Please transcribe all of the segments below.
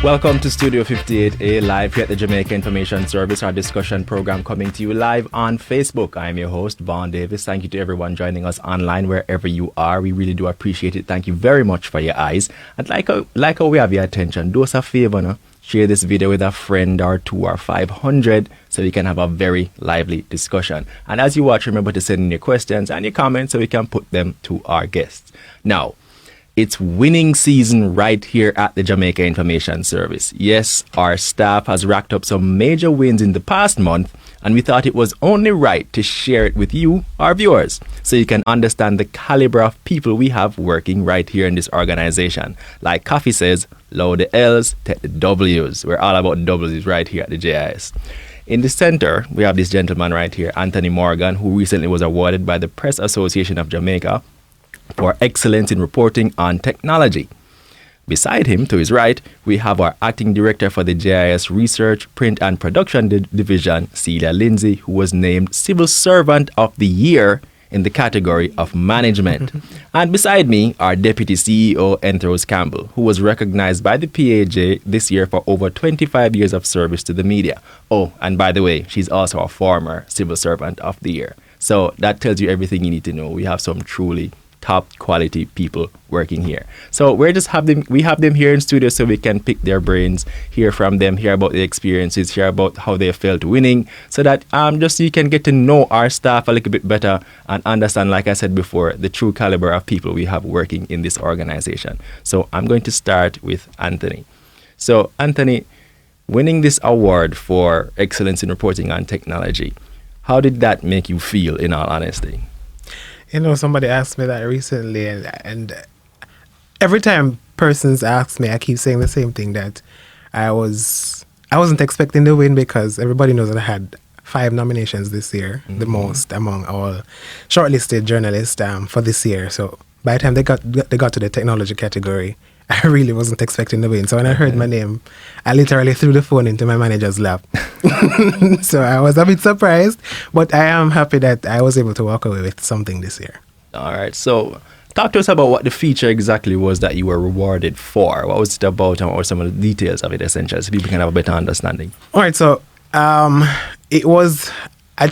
Welcome to Studio 58A, live here at the Jamaica Information Service, our discussion program coming to you live on Facebook. I'm your host, Vaughn Davis. Thank you to everyone joining us online wherever you are. We really do appreciate it. Thank you very much for your eyes. And like how we have your attention, do us a favor, no? Share this video with a friend or 2 or 500 so we can have a very lively discussion. And as you watch, remember to send in your questions and your comments so we can put them to our guests. Now, it's winning season right here at the Jamaica Information Service. Yes, our staff has racked up some major wins in the past month, and we thought it was only right to share it with you, our viewers, so you can understand the caliber of people we have working right here in this organization. Like Coffee says, load the L's, take the W's. We're all about W's right here at the JIS. In the center, we have this gentleman right here, Anthony Morgan, who recently was awarded by the Press Association of Jamaica for excellence in reporting on technology. Beside him, to his right, we have our acting director for the JIS Research, Print and Production Division, Celia Lindsay, who was named Civil Servant of the Year in the category of Management. And beside me, our Deputy CEO, Enthros Campbell, who was recognized by the PAJ this year for over 25 years of service to the media. Oh, and by the way, she's also a former Civil Servant of the Year. So that tells you everything you need to know. We have some truly top quality people working here. So we have them here in studio so we can pick their brains, hear from them, hear about their experiences, hear about how they felt winning, so that just so you can get to know our staff a little bit better and understand, like I said before, the true caliber of people we have working in this organization. So I'm going to start with Anthony. So Anthony, winning this award for excellence in reporting on technology, how did that make you feel, in all honesty? You know, somebody asked me that recently, and every time persons ask me, I keep saying the same thing, that I wasn't expecting the win, because everybody knows that I had 5 nominations this year, the most among all shortlisted journalists for this year. So by the time they got to the technology category, I really wasn't expecting the win. So when I heard my name, I literally threw the phone into my manager's lap. So I was a bit surprised, but I am happy that I was able to walk away with something this year. All right. So talk to us about what the feature exactly was that you were rewarded for. What was it about, and what were some of the details of it, essentially, so people can have a better understanding? All right. So I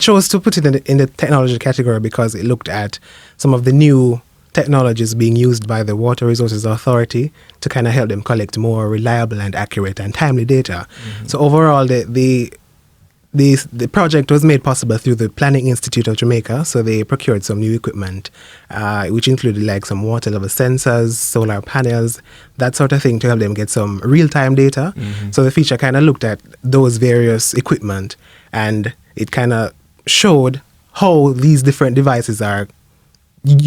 chose to put it in the technology category because it looked at some of the new technologies being used by the Water Resources Authority to kind of help them collect more reliable and accurate and timely data. So overall, the project was made possible through the Planning Institute of Jamaica. So they procured some new equipment, which included like some water level sensors, solar panels, that sort of thing, to help them get some real-time data. So the feature kind of looked at those various equipment, and it kind of showed how these different devices are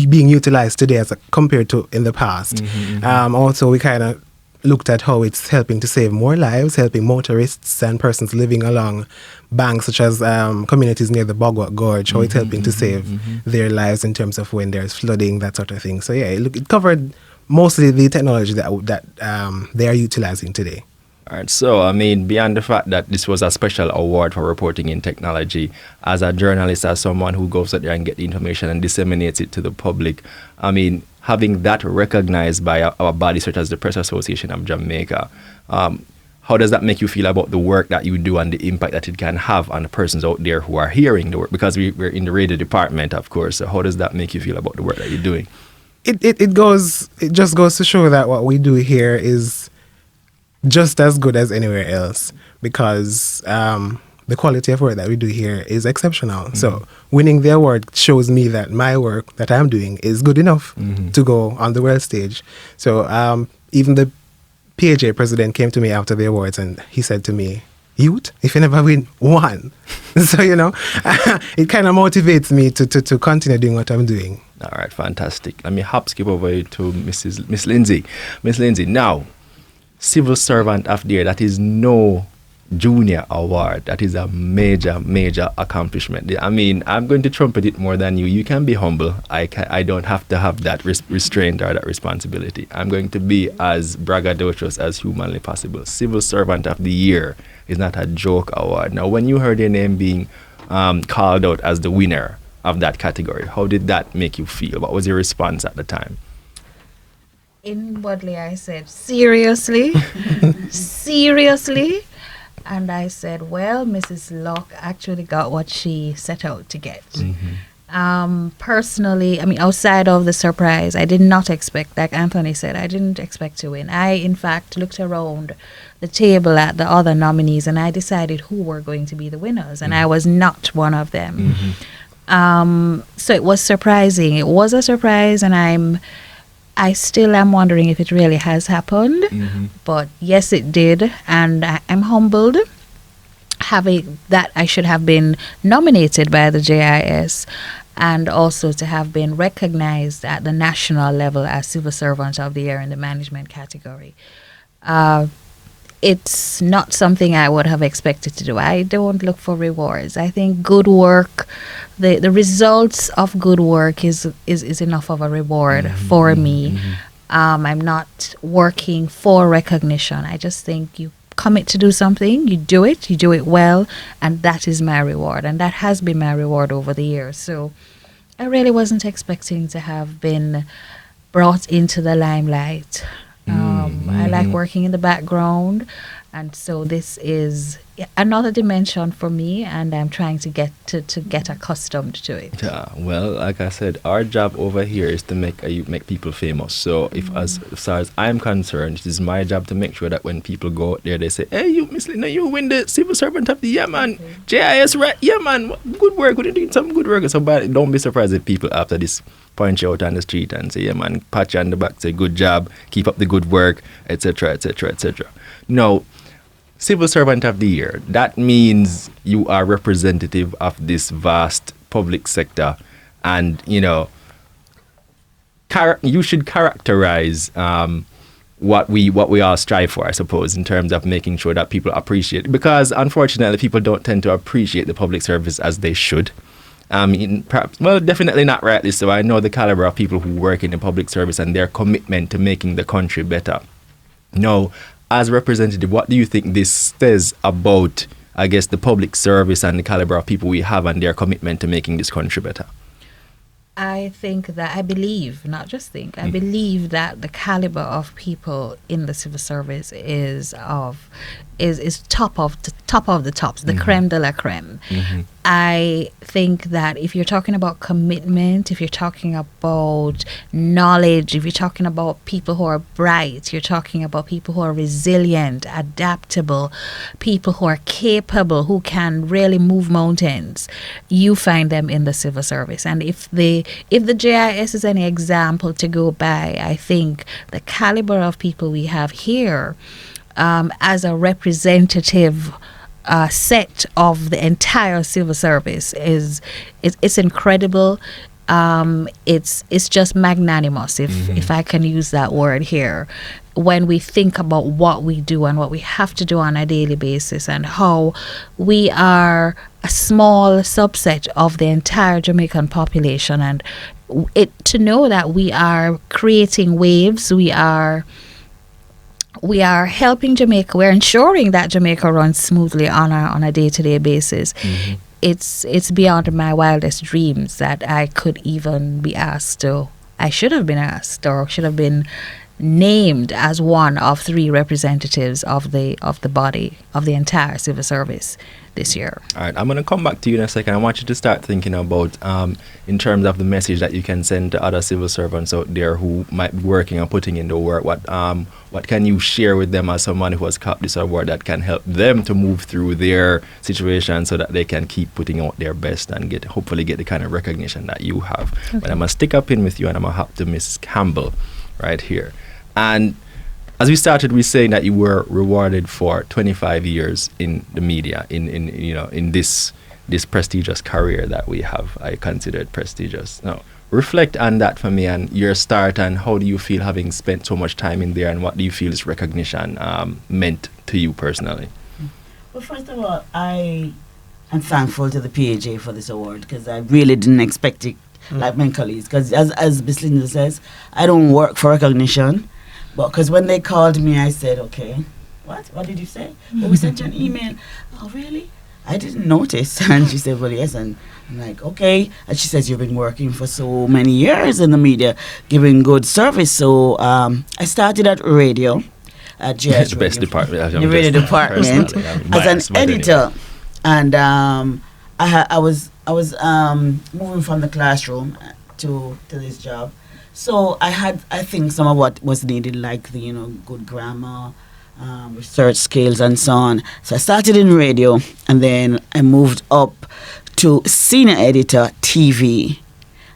being utilized today as compared to in the past. Also, we kind of looked at how it's helping to save more lives, helping motorists and persons living along banks, such as communities near the Bogwat Gorge, how it's helping to save their lives in terms of when there's flooding, that sort of thing. So yeah, it covered mostly the technology that they are utilizing today. All right. So, I mean, beyond the fact that this was a special award for reporting in technology, as a journalist, as someone who goes out there and gets the information and disseminates it to the public, I mean, having that recognized by a body such as the Press Association of Jamaica, how does that make you feel about the work that you do and the impact that it can have on the persons out there who are hearing the work? Because we're in the radio department, of course. So how does that make you feel about the work that you're doing? It just goes to show that what we do here is just as good as anywhere else, because the quality of work that we do here is exceptional. So winning the award shows me that my work that I'm doing is good enough to go on the world stage. So even the PAJ president came to me after the awards, and he said to me, "Youth, if you never win one." So, you know, it kind of motivates me to continue doing what I'm doing. All right, fantastic. Let me skip over to Miss Lindsay. Miss Lindsay, now, Civil Servant of the Year, that is no junior award. That is a major, major accomplishment. I mean, I'm going to trumpet it more than you. You can be humble. I don't have to have that restraint or that responsibility. I'm going to be as braggadocious as humanly possible. Civil Servant of the Year is not a joke award. Now, when you heard your name being called out as the winner, of that category. How did that make you feel? What was your response at the time? Inwardly, I said, seriously? Seriously? And I said, well, Mrs. Locke actually got what she set out to get. Personally, I mean, outside of the surprise, I did not expect, like Anthony said, I didn't expect to win. I, in fact, looked around the table at the other nominees and I decided who were going to be the winners, and I was not one of them. So it was surprising. It was a surprise, and I still am wondering if it really has happened. But yes, it did, and I'm humbled having that I should have been nominated by the JIS, and also to have been recognized at the national level as Civil Servant of the Year in the management category. It's not something I would have expected to do. I don't look for rewards. I think good work, the results of good work is enough of a reward for me. I'm not working for recognition. I just think you commit to do something, you do it well, and that is my reward. And that has been my reward over the years. So I really wasn't expecting to have been brought into the limelight. I like working in the background, and so this is another dimension for me, and I'm trying to get accustomed to it. Yeah, well, like I said, our job over here is to make people famous. So if as far as I'm concerned, it is my job to make sure that when people go out there, they say, "Hey, you Miss Linda, you win the Civil Servant of the Year, man. JIS, right? Yeah, man. Good work. We're doing some good work." So, but don't be surprised if people after this punch you out on the street and say, "Yeah, man, pat you on the back, say good job, keep up the good work, etc., etc., etc." No. Civil Servant of the Year, that means you are representative of this vast public sector, and you should characterize what we all strive for, I suppose, in terms of making sure that people appreciate it, because unfortunately people don't tend to appreciate the public service as they should. Definitely not rightly so. I know the caliber of people who work in the public service and their commitment to making the country better. No. As representative, what do you think this says about, I guess, the public service and the caliber of people we have and their commitment to making this country better? I believe that the caliber of people in the civil service is top of the tops, the creme de la creme. I think that if you're talking about commitment, if you're talking about knowledge, if you're talking about people who are bright, you're talking about people who are resilient, adaptable, people who are capable, who can really move mountains, you find them in the civil service. And if the JIS is any example to go by, I think the caliber of people we have here as a representative set of the entire civil service it's incredible. It's just magnanimous, if I can use that word here, when we think about what we do and what we have to do on a daily basis, and how we are a small subset of the entire Jamaican population, and to know that we are creating waves, we are helping Jamaica. We're ensuring that Jamaica runs smoothly on a day-to-day basis. It's beyond my wildest dreams that I could even be asked to. I should have been asked, or should have been named as one of 3 representatives of the body of the entire civil service this year. All right, I'm going to come back to you in a second. I want you to start thinking about, in terms of the message that you can send to other civil servants out there who might be working and putting in the work. What can you share with them as someone who has caught this award that can help them to move through their situation so that they can keep putting out their best and hopefully get the kind of recognition that you have? Okay. But I'm going to stick a pin with you, and I'm going to hop to Mrs. Campbell right here. And as we started, we saying that you were rewarded for 25 years in the media, in this prestigious career that we have. I consider it prestigious. Now, reflect on that for me and your start, and how do you feel having spent so much time in there, and what do you feel this recognition meant to you personally? Well, first of all, I am thankful to the PAJ for this award, because I really didn't expect it, like my colleagues. Because as Miss Linda says, I don't work for recognition. But because when they called me, I said, okay, what did you say? Well, we sent you an email. Oh, really? I didn't notice. And she said, well, yes. And I'm like, okay. And she says, you've been working for so many years in the media, giving good service. So I started at radio, at JIS the best department. the radio department, as an editor. And I was moving from the classroom to this job. So I think some of what was needed, like the good grammar, research skills, and so on. So I started in radio, and then I moved up to senior editor TV.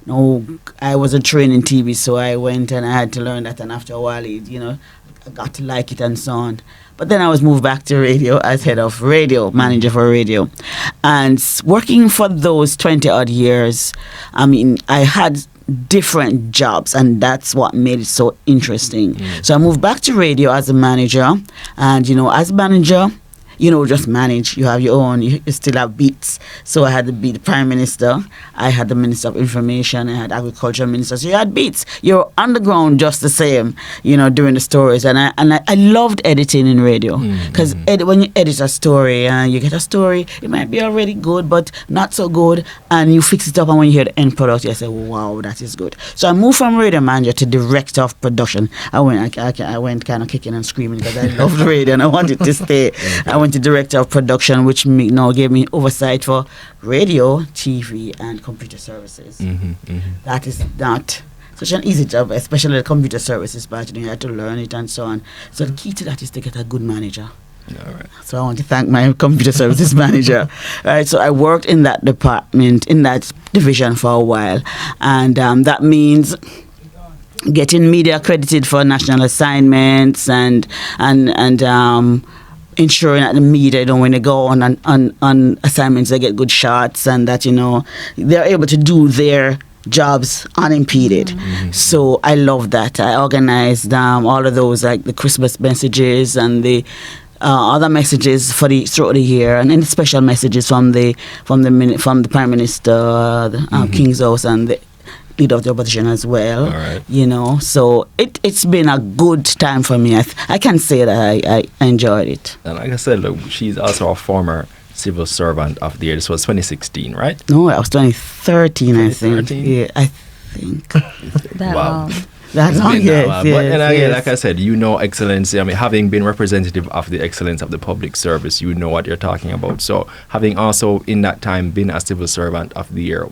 No, I wasn't trained in TV, so I went and I had to learn that. And after a while, I got to like it and so on. But then I was moved back to radio as head of radio, manager for radio. And working for those 20 odd years, I mean, I had different jobs, and that's what made it so interesting. So I moved back to radio as a manager, and as manager, just manage. You have your own, you still have beats. So I had to be the Prime Minister, I had the Minister of Information, I had Agriculture Minister. So you had beats. You're on the ground just the same, doing the stories. And I loved editing in radio, because when you edit a story, you get a story, it might be already good, but not so good, and you fix it up, and when you hear the end product, you say, wow, that is good. So I moved from radio manager to director of production. I went kind of kicking and screaming because I loved radio and I wanted to stay. I went to director of production, which gave me oversight for radio, TV, and computer services. That is not such an easy job, especially the computer services part. You have to learn it and so on. So the key to that is to get a good manager. All right. So I want to thank my computer services manager. All right, so I worked in that department, in that division for a while, and that means getting media accredited for national assignments and ensuring that the media, when they go on assignments, they get good shots, and that they're able to do their jobs unimpeded. So I love that. I organized all of those, like the Christmas messages and the other messages throughout the year, and any special messages from the Prime Minister, the King's House, and the leader of the opposition as well. All right. So it's been a good time for me. I can say that I enjoyed it. And like I said, look, she's also a former civil servant of the year. This was 2016, right? No, I was 2013, I think. 2013? Yeah, I think. That Wow. long. That's long, yes, But yes, then again, yes. like I said, excellency. I mean, having been representative of the excellence of the public service, you know what you're talking about. So having also in that time been a civil servant of the year,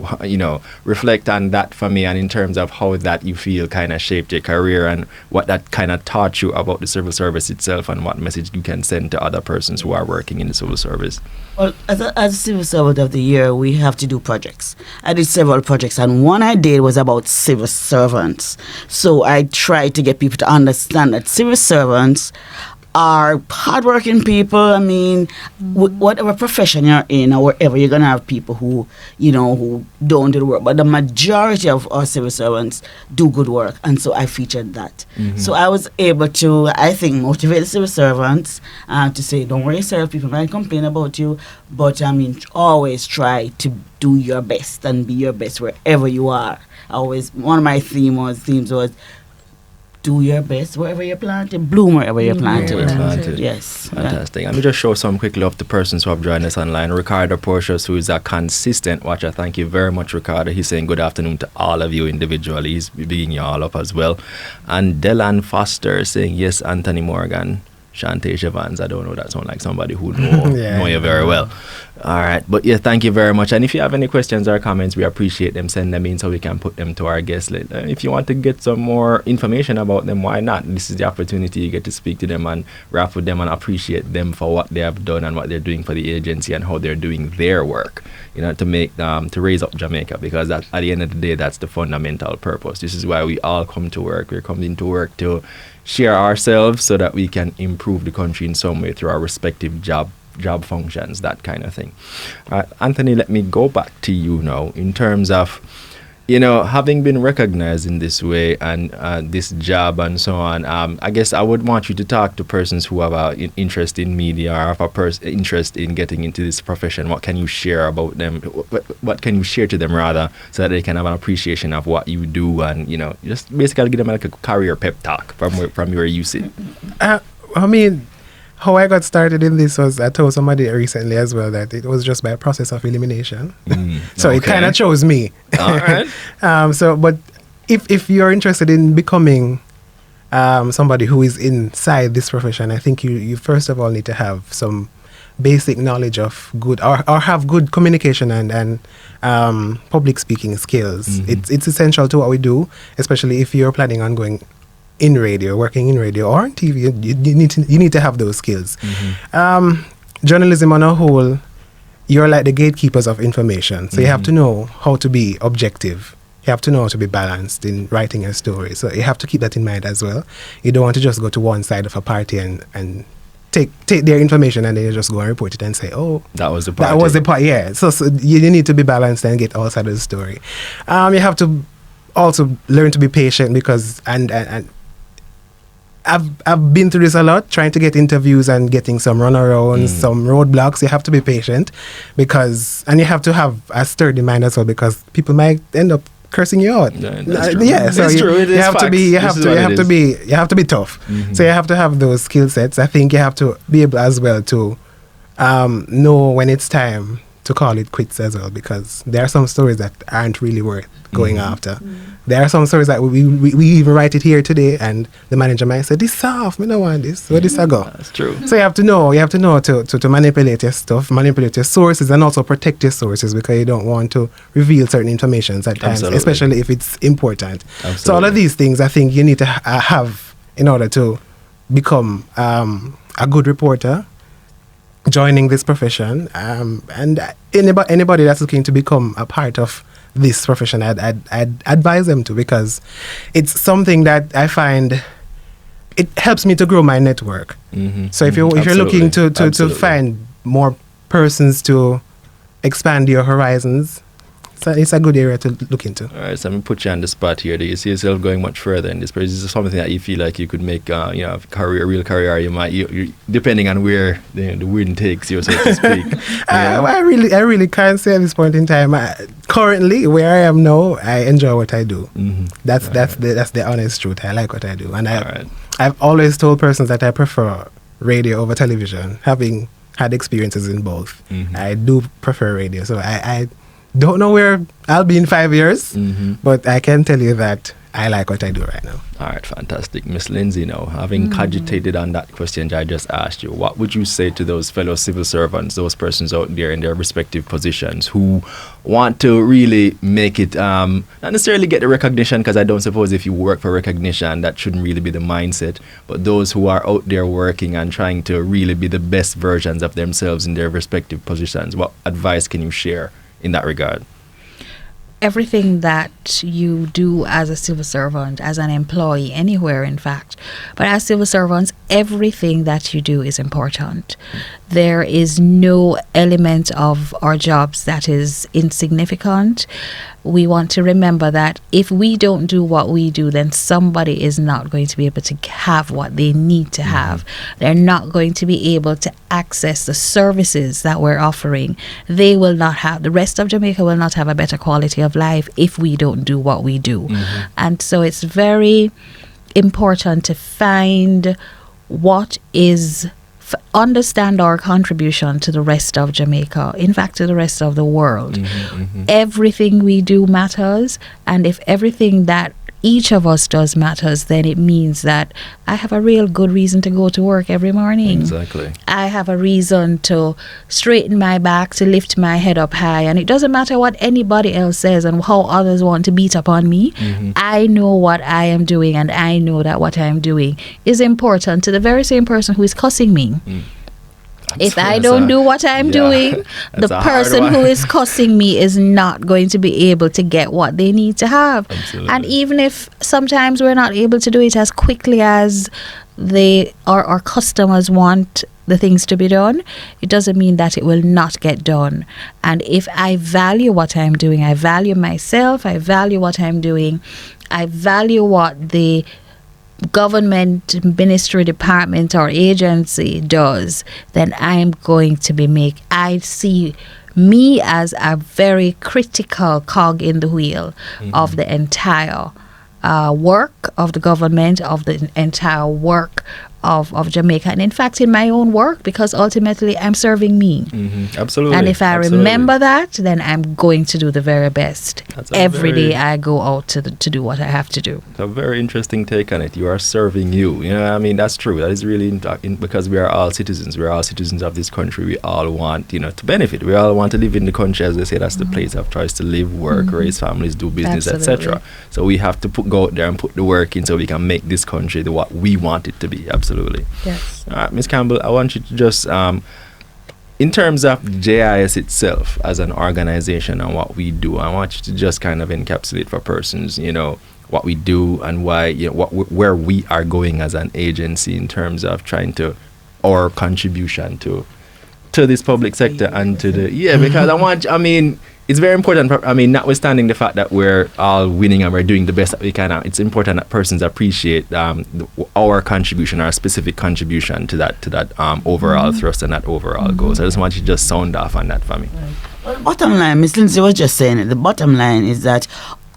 reflect on that for me, and in terms of how that you feel kind of shaped your career and what that kind of taught you about the civil service itself and what message you can send to other persons who are working in the civil service. Well, as a civil servant of the year, we have to do projects. I did several projects, and one I did was about civil servants. So I tried to get people to understand that civil servants are hardworking people. I mean, whatever profession you're in or wherever, you're going to have people who don't do the work. But the majority of our civil servants do good work. And so I featured that. So I was able to, I think, motivate the civil servants to say, don't worry, sir, people might complain about you. But, I mean, always try to do your best and be your best wherever you are. One of my themes was, do your best wherever you're planted, bloom wherever you're planted. Yes. Fantastic. Let me just show some quick love to persons who have joined us online. Ricardo Porcius, who is a consistent watcher. Thank you very much, Ricardo. He's saying good afternoon to all of you individually. He's bigging you all up as well. And Delan Foster saying, yes, Anthony Morgan. Shantae Evans, I don't know, that sounds like somebody who know you very well. All right, but yeah, thank you very much. And if you have any questions or comments, we appreciate them. Send them in so we can put them to our guest list. If you want to get some more information about them, why not? This is the opportunity you get to speak to them and rap with them and appreciate them for what they have done and what they're doing for the agency and how they're doing their work, to make to raise up Jamaica, because that, at the end of the day, that's the fundamental purpose. This is why we all come to work. We're coming to work to share ourselves so that we can improve the country in some way through our respective job functions, that kind of thing. Anthony, let me go back to you now in terms of, having been recognized in this way and this job and so on. I guess I would want you to talk to persons who have an interest in media or have interest in getting into this profession. What can you share about them? What can you share to them, rather, so that they can have an appreciation of what you do and, just basically give them like a career pep talk from where you sit? I mean, how I got started in this was, I told somebody recently as well that it was just by a process of elimination. So it kind of chose me. All right. But if you're interested in becoming somebody who is inside this profession, I think you first of all need to have some basic knowledge of good or have good communication and public speaking skills. It's essential to what we do, especially if you're planning on going in radio, working in radio or on TV. You need to have those skills. Journalism on a whole, you're like the gatekeepers of information. So you have to know how to be objective. You have to know how to be balanced in writing a story. So you have to keep that in mind as well. You don't want to just go to one side of a party and take their information and then you just go and report it and say, oh, that was the party. That was the part, yeah. So you need to be balanced and get all sides of the story. You have to also learn to be patient because and I've been through this a lot, trying to get interviews and getting some runarounds, some roadblocks. You have to be patient and you have to have a sturdy mind as well because people might end up cursing you out. Yeah, so you have to be tough. So you have to have those skill sets. I think you have to be able as well to know when it's time to call it quits as well, because there are some stories that aren't really worth going after. There are some stories that we even write it here today and the manager might say, this off, me don't want this, where this I go. That's true. So you have to know to manipulate your stuff, manipulate your sources, and also protect your sources because you don't want to reveal certain information at times, Absolutely. especially if it's important. Absolutely. So all of these things I think you need to have in order to become a good reporter, joining this profession, and anybody that's looking to become a part of this profession, I'd advise them to, because it's something that I find it helps me to grow my network. So if you're looking to find more persons to expand your horizons, so it's a good area to look into. All right, so I'm going to put you on the spot here. Do you see yourself going much further in this? Is this something that you feel like you could make, a real career? You might, depending on where the wind takes you, so to speak. I really can't say at this point in time. Currently, where I am now, I enjoy what I do. That's the honest truth. I like what I do, and I've always told persons that I prefer radio over television, having had experiences in both. I do prefer radio, so I don't know where I'll be in 5 years, but I can tell you that I like what I do right now. All right, fantastic. Miss Lindsay, now, having cogitated on that question I just asked you, what would you say to those fellow civil servants, those persons out there in their respective positions who want to really make it, not necessarily get the recognition, because I don't suppose if you work for recognition, that shouldn't really be the mindset, but those who are out there working and trying to really be the best versions of themselves in their respective positions, what advice can you share in that regard? Everything that you do as a civil servant, as an employee, anywhere in fact, but as civil servants, everything that you do is important. There is no element of our jobs that is insignificant. We want to remember that if we don't do what we do, then somebody is not going to be able to have what they need to have. They're not going to be able to access the services that we're offering. They will not have, the rest of Jamaica will not have a better quality of life if we don't do what we do. And so it's very important to find what is understand our contribution to the rest of Jamaica, in fact to the rest of the world. Everything we do matters, and if everything that each of us does matters, then it means that I have a real good reason to go to work every morning. Exactly. I have a reason to straighten my back, to lift my head up high, and it doesn't matter what anybody else says and how others want to beat up on me. I know what I am doing, and I know that what I am doing is important to the very same person who is cussing me. If I don't do what I'm doing, the person who is cussing me is not going to be able to get what they need to have. Absolutely. And even if sometimes we're not able to do it as quickly as our customers want the things to be done, it doesn't mean that it will not get done. And if I value what I'm doing, I value myself, I value what I'm doing, I value what the government, ministry, department or agency does, then I'm going to I see me as a very critical cog in the wheel of the entire work of the government, of the entire work of Jamaica, and in fact in my own work, because ultimately I'm serving me. Absolutely. And if I remember that, then I'm going to do the very best. Every day I go out to do what I have to do. It's a very interesting take on it. You are serving you. You know what I mean? That's true. That is really because we are all citizens. We are all citizens of this country. We all want, to benefit. We all want to live in the country, as they say. That's the place of choice to live, work, raise families, do business, etc. So we have to go out there and put the work in so we can make this country what we want it to be. Absolutely. Yes. All right, Ms. Campbell, I want you to just, in terms of JIS itself as an organization and what we do, I want you to just kind of encapsulate for persons, what we do and why, where we are going as an agency in terms of trying to, our contribution to this public sector and to the, because it's very important. Notwithstanding the fact that we're all winning and we're doing the best that we can, it's important that persons appreciate our contribution, our specific contribution to that overall thrust and that overall goal. So I just want you to just sound off on that for me. Right. Well, the bottom line, Ms. Lindsay was just saying it. The bottom line is that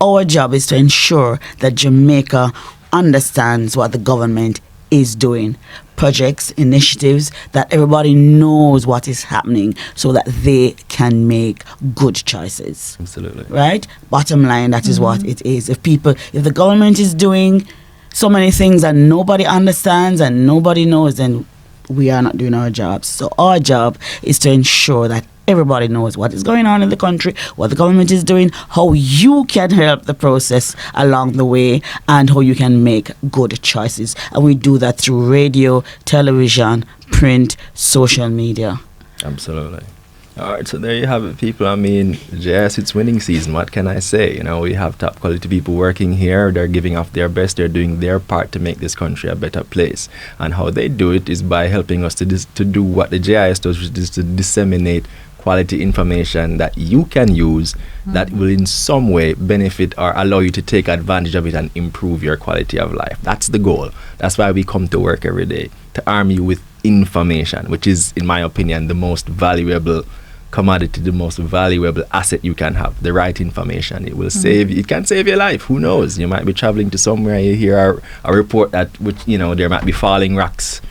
our job is to ensure that Jamaica understands what the government is doing. Projects, initiatives, that everybody knows what is happening so that they can make good choices. Absolutely. Right? Bottom line, that is what it is. If the government is doing so many things that nobody understands and nobody knows, then we are not doing our jobs. So our job is to ensure that everybody knows what is going on in the country, what the government is doing, how you can help the process along the way, and how you can make good choices. And we do that through radio, television, print, social media. Absolutely. All right, so there you have it, people. JIS, it's winning season. What can I say? We have top quality people working here. They're giving off their best. They're doing their part to make this country a better place. And how they do it is by helping us to do what the JIS does, which is to disseminate quality information that you can use that will in some way benefit or allow you to take advantage of it and improve your quality of life. That's the goal. That's why we come to work every day, to arm you with information, which is, in my opinion, the most valuable commodity, the most valuable asset you can have. The right information. It will it can save your life. Who knows? You might be traveling to somewhere, you hear a report that there might be falling rocks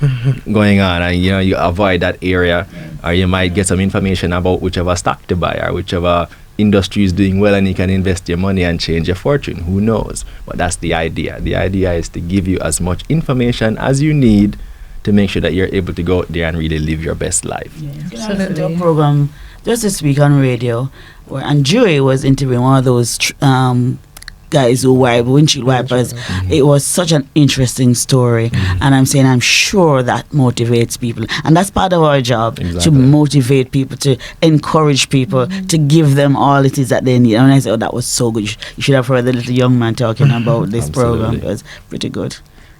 going on, and you avoid that area, or you might get some information about whichever stock to buy or whichever industry is doing well, and you can invest your money and change your fortune. Who knows? But that's the idea. The idea is to give you as much information as you need to make sure that you're able to go out there and really live your best life. Absolutely. A program just this week on radio, and Joey was interviewing one of those guys who wipe windshield wipers. It was such an interesting story, and I'm sure that motivates people, and that's part of our job, to motivate people, to encourage people, to give them all it is that they need. And I said, that was so good. You should have heard the little young man talking about this program. It was pretty good.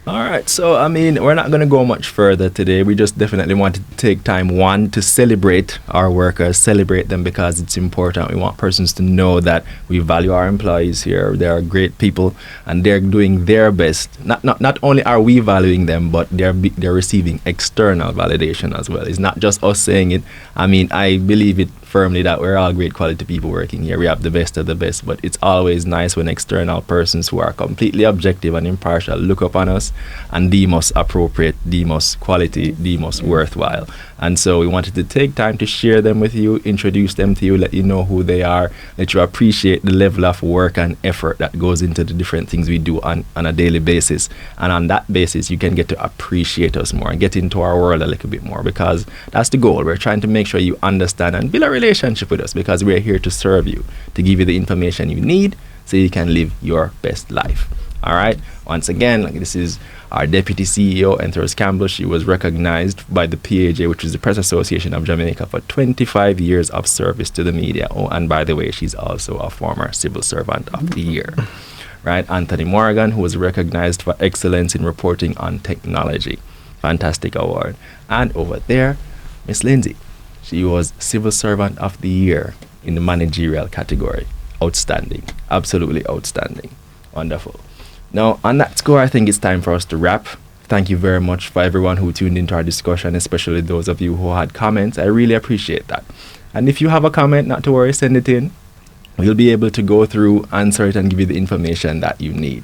All right, so we're not going to go much further today. We just definitely want to take time, one, to celebrate our workers, celebrate them because it's important. We want persons to know that we value our employees here. They are great people and they're doing their best. Not only are we valuing them, but they're receiving external validation as well. It's not just us saying it. I believe it firmly that we're all great quality people working here. We have the best of the best, but it's always nice when external persons who are completely objective and impartial look upon us and deem us appropriate, deem us quality, deem us worthwhile. And so we wanted to take time to share them with you, introduce them to you, let you know who they are, let you appreciate the level of work and effort that goes into the different things we do on a daily basis. And on that basis, you can get to appreciate us more and get into our world a little bit more, because that's the goal. We're trying to make sure you understand and build a relationship with us, because we're here to serve you, to give you the information you need so you can live your best life. All right. Once again, this is our Deputy CEO, Enthros Campbell. She was recognized by the PAJ, which is the Press Association of Jamaica, for 25 years of service to the media. Oh, and by the way, she's also a former Civil Servant of the Year. Right. Anthony Morgan, who was recognized for excellence in reporting on technology. Fantastic award. And over there, Miss Lindsay. She was Civil Servant of the Year in the managerial category. Outstanding. Absolutely outstanding. Wonderful. Now, on that score, I think it's time for us to wrap. Thank you very much for everyone who tuned into our discussion, especially those of you who had comments. I really appreciate that. And if you have a comment, not to worry, send it in. We'll be able to go through, answer it, and give you the information that you need.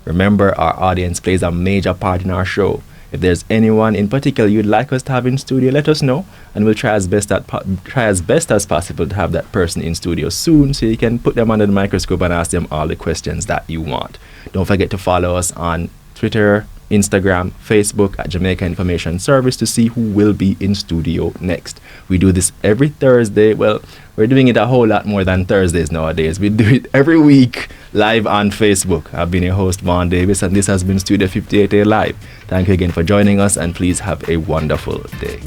Remember, our audience plays a major part in our show. If there's anyone in particular you'd like us to have in studio, let us know, and we'll try as best as possible to have that person in studio soon, so you can put them under the microscope and ask them all the questions that you want. Don't forget to follow us on Twitter, Instagram, Facebook at Jamaica Information Service to see who will be in studio next. We do this every Thursday. Well, we're doing it a whole lot more than Thursdays nowadays. We do it every week live on Facebook. I've been your host, Vaughn Davis, and this has been Studio 58A Live. Thank you again for joining us, and please have a wonderful day.